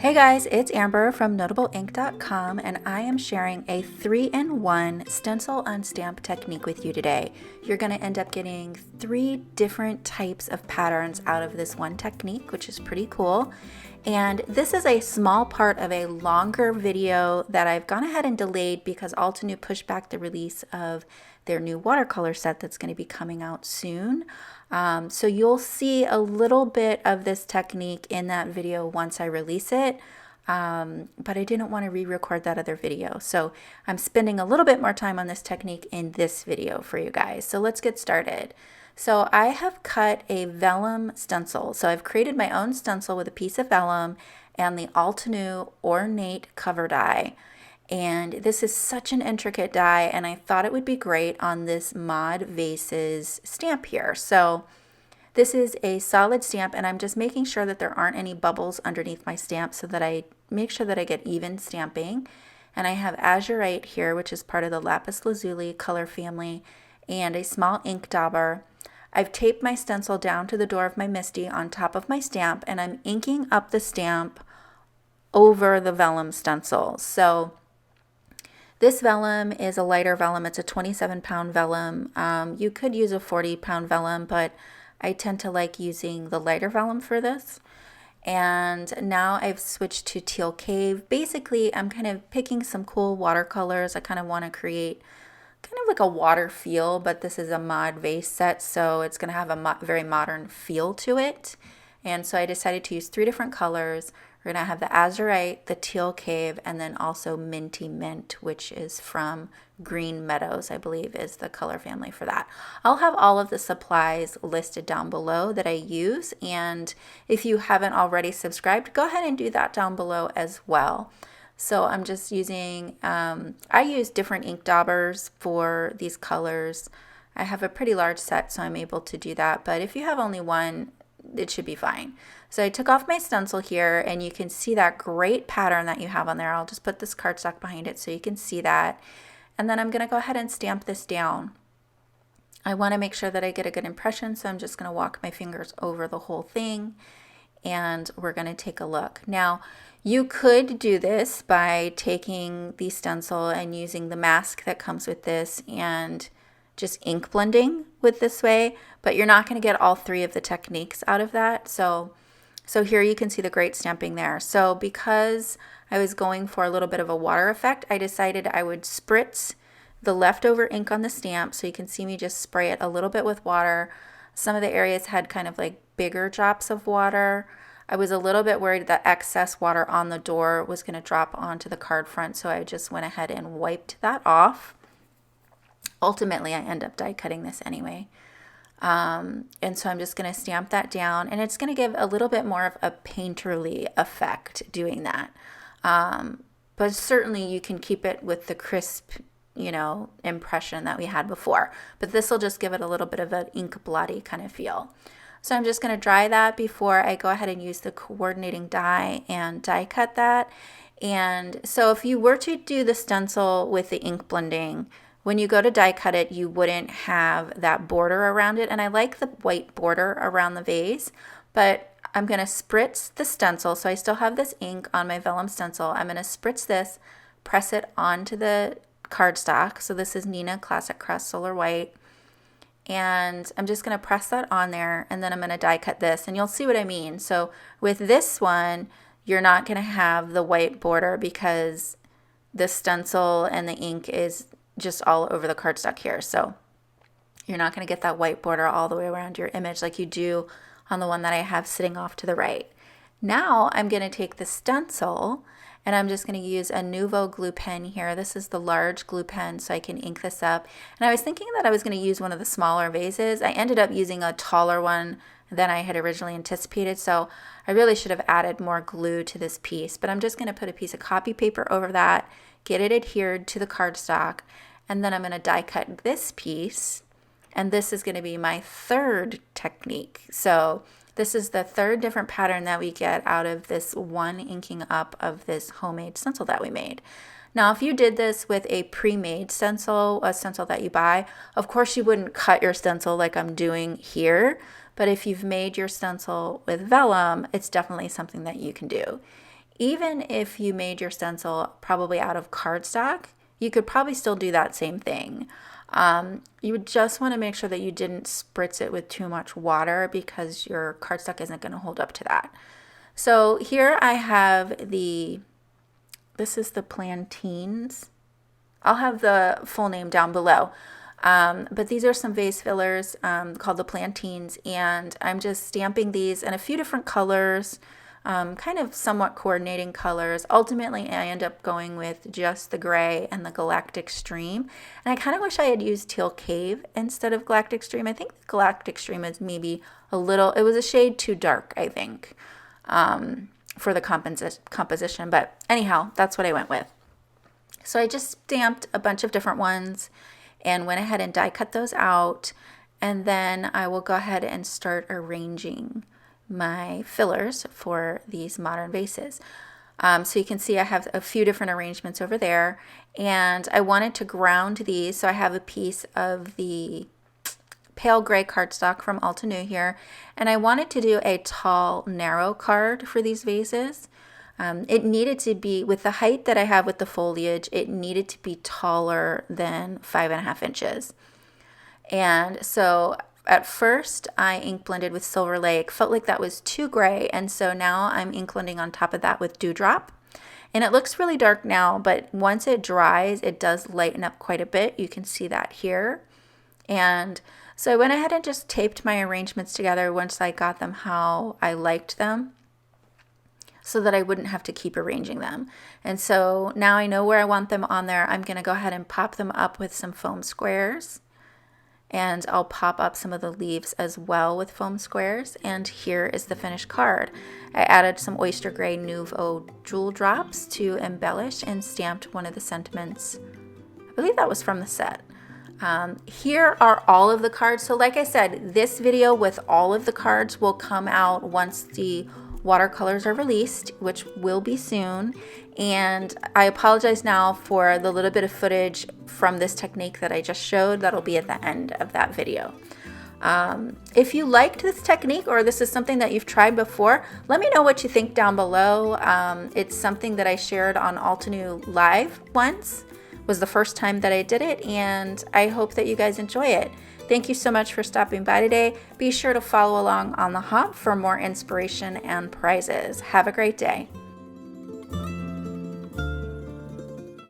Hey guys, it's Amber from NotableInk.com and I am sharing a 3-in-1 stencil on stamp technique with you today. You're going to end up getting 3 different types of patterns out of this one technique, which is pretty cool. And this is a small part of a longer video that I've gone ahead and delayed because Altenew pushed back the release of their new watercolor set that's going to be coming out soon. So you'll see a little bit of this technique in that video once I release it, but I didn't want to re-record that other video. So I'm spending a little bit more time on this technique in this video for you guys. So let's get started. So I have cut a vellum stencil. So I've created my own stencil with a piece of vellum and the Altenew Ornate cover die. And this is such an intricate die, and I thought it would be great on this Mod Vases stamp here. So this is a solid stamp, and I'm just making sure that there aren't any bubbles underneath my stamp so that I make sure that I get even stamping. And I have azurite here, which is part of the Lapis Lazuli color family, and a small ink dauber. I've taped my stencil down to the door of my MISTI on top of my stamp, and I'm inking up the stamp over the vellum stencil. So this vellum is a lighter vellum. It's a 27-pound vellum. You could use a 40-pound vellum, but I tend to like using the lighter vellum for this. And now I've switched to Teal Cave. Basically, I'm kind of picking some cool watercolors. I kind of want to create kind of like a water feel, but this is a mod vase set, so it's going to have a very modern feel to it. And so I decided to use 3 different colors. We're going to have the azurite, the Teal Cave, and then also Minty Mint, which is from Green Meadows, I believe is the color family for that. I'll have all of the supplies listed down below that I use, and if you haven't already subscribed, go ahead and do that down below as well. So I'm just using, I use different ink daubers for these colors. I have a pretty large set, so I'm able to do that, but if you have only one, it should be fine. So I took off my stencil here, and you can see that great pattern that you have on there. I'll just put this cardstock behind it so you can see that. And then I'm going to go ahead and stamp this down. I want to make sure that I get a good impression, so I'm just going to walk my fingers over the whole thing, and we're going to take a look. Now, you could do this by taking the stencil and using the mask that comes with this and just ink blending with this way, but you're not going to get all 3 of the techniques out of that. So here you can see the great stamping there. So because I was going for a little bit of a water effect, I decided I would spritz the leftover ink on the stamp. So you can see me just spray it a little bit with water. Some of the areas had kind of like bigger drops of water. I was a little bit worried that excess water on the door was going to drop onto the card front, so I just went ahead and wiped that off. Ultimately, I end up die cutting this anyway. And so I'm just going to stamp that down, and it's going to give a little bit more of a painterly effect doing that. But certainly you can keep it with the crisp, impression that we had before. But this will just give it a little bit of an ink blotty kind of feel. So I'm just going to dry that before I go ahead and use the coordinating die and die cut that. And so if you were to do the stencil with the ink blending, when you go to die cut it, you wouldn't have that border around it. And I like the white border around the vase, but I'm going to spritz the stencil. So I still have this ink on my vellum stencil. I'm going to spritz this, press it onto the cardstock. So this is Nina Classic Crest Solar White. And I'm just going to press that on there, and then I'm going to die cut this, and you'll see what I mean. So with this one, you're not going to have the white border because the stencil and the ink is just all over the cardstock here. So you're not going to get that white border all the way around your image like you do on the one that I have sitting off to the right. Now I'm going to take the stencil, and I'm just going to use a Nuvo glue pen here. This is the large glue pen, so I can ink this up. And I was thinking that I was going to use one of the smaller vases. I ended up using a taller one than I had originally anticipated, so I really should have added more glue to this piece. But I'm just going to put a piece of copy paper over that, get it adhered to the cardstock, and then I'm going to die cut this piece. And this is going to be my 3rd technique. So this is the 3rd different pattern that we get out of this one inking up of this homemade stencil that we made. Now, if you did this with a pre-made stencil, a stencil that you buy, of course you wouldn't cut your stencil like I'm doing here, but if you've made your stencil with vellum, it's definitely something that you can do. Even if you made your stencil probably out of cardstock, you could probably still do that same thing. You would just want to make sure that you didn't spritz it with too much water because your cardstock isn't going to hold up to that. So here I have this is the Plantines. I'll have the full name down below. But these are some vase fillers called the Plantines, and I'm just stamping these in a few different colors, kind of somewhat coordinating colors. Ultimately, I end up going with just the gray and the Galactic Stream. And I kind of wish I had used Teal Cave instead of Galactic Stream. I think the Galactic Stream is maybe it was a shade too dark, I think, for the composition. But anyhow, that's what I went with. So I just stamped a bunch of different ones and went ahead and die cut those out. And then I will go ahead and start arranging my fillers for these modern vases. So you can see I have a few different arrangements over there, and I wanted to ground these. So I have a piece of the pale gray cardstock from Altenew here, and I wanted to do a tall, narrow card for these vases. It needed to be, with the height that I have with the foliage, it needed to be taller than 5.5 inches. And so at first I ink blended with Silver Lake, felt like that was too gray, and so now I'm ink blending on top of that with Dewdrop. And it looks really dark now, but once it dries, it does lighten up quite a bit. You can see that here. And so I went ahead and just taped my arrangements together once I got them how I liked them, so that I wouldn't have to keep arranging them. And so now I know where I want them on there. I'm going to go ahead and pop them up with some foam squares. And I'll pop up some of the leaves as well with foam squares. And here is the finished card. I added some Oyster Gray Nuvo jewel drops to embellish and stamped one of the sentiments. I believe that was from the set. Here are all of the cards. So like I said, this video with all of the cards will come out once the watercolors are released, which will be soon. And I apologize now for the little bit of footage from this technique that I just showed. That'll be at the end of that video. If you liked this technique, or this is something that you've tried before, let me know what you think down below. It's something that I shared on Altenew Live once. It was the first time that I did it, and I hope that you guys enjoy it. Thank you so much for stopping by today. Be sure to follow along on the hop for more inspiration and prizes. Have a great day.